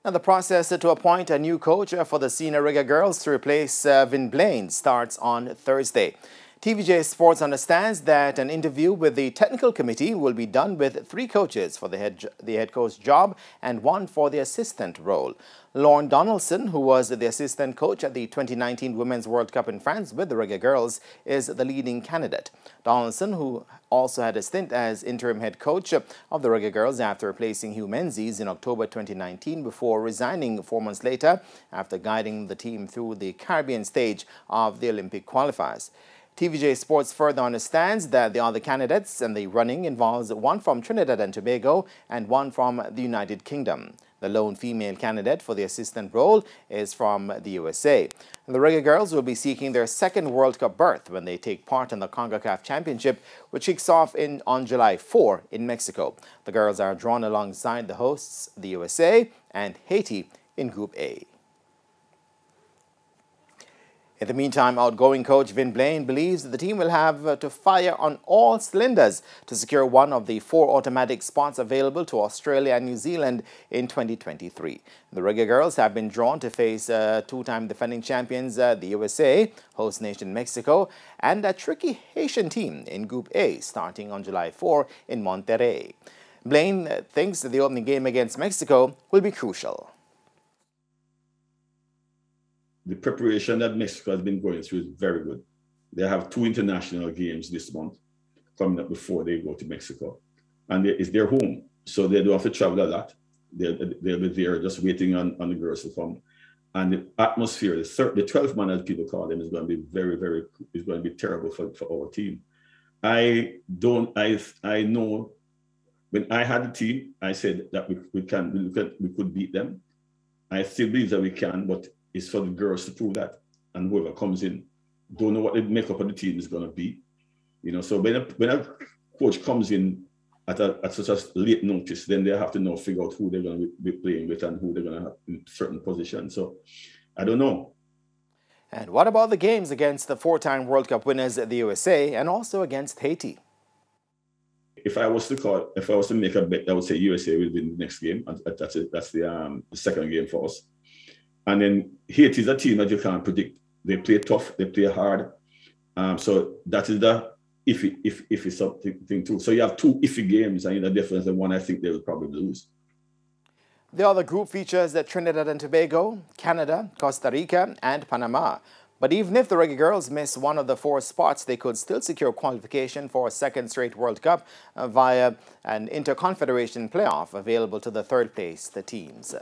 Now, the process to appoint a new coach for the senior Reggae Girls to replace Vin Blaine starts on Thursday. TVJ Sports understands that an interview with the technical committee will be done with 3 coaches for the head coach job and 1 for the assistant role. Lorne Donaldson, who was the assistant coach at the 2019 Women's World Cup in France with the Reggae Girls, is the leading candidate. Donaldson, who also had a stint as interim head coach of the Reggae Girls after replacing Hugh Menzies in October 2019 before resigning 4 months later after guiding the team through the Caribbean stage of the Olympic qualifiers. TVJ Sports further understands that the other candidates in the running involves 1 from Trinidad and Tobago and 1 from the United Kingdom. The lone female candidate for the assistant role is from the USA. The Reggae Girls will be seeking their 2nd World Cup berth when they take part in the CONCACAF Championship, which kicks off on July 4 in Mexico. The girls are drawn alongside the hosts, the USA and Haiti, in Group A. In the meantime, outgoing coach Vin Blaine believes the team will have to fire on all cylinders to secure one of the 4 automatic spots available to Australia and New Zealand in 2023. The Reggae Girls have been drawn to face 2-time defending champions, the USA, host nation Mexico, and a tricky Haitian team in Group A starting on July 4 in Monterrey. Blaine thinks that the opening game against Mexico will be crucial. The preparation that Mexico has been going through is very good. They have 2 international games this month coming up before they go to Mexico. And it's their home, so they don't have to travel a lot. They'll be there just waiting on the girls to come. And the atmosphere, the 12th man, as people call them, is going to be is going to be terrible for our team. I know when I had the team, I said that we could beat them. I still believe that we can, but it's for the girls to prove that, and whoever comes in, don't know what the makeup of the team is going to be, So when a coach comes in at such a late notice, then they have to figure out who they're going to be playing with and who they're going to have in certain positions. So I don't know. And what about the games against the 4-time World Cup winners, the USA, and also against Haiti? If I was to make a bet, I would say USA will win the next game. That's the 2nd game for us. And then Haiti is a team that you can't predict. They play tough, they play hard. So that is the iffy something too. So you have 2 iffy games, and definitely one I think they will probably lose. The other group features Trinidad and Tobago, Canada, Costa Rica, and Panama. But even if the Reggae Girls miss one of the 4 spots, they could still secure qualification for a 2nd straight World Cup via an interconfederation playoff available to the 3rd place teams.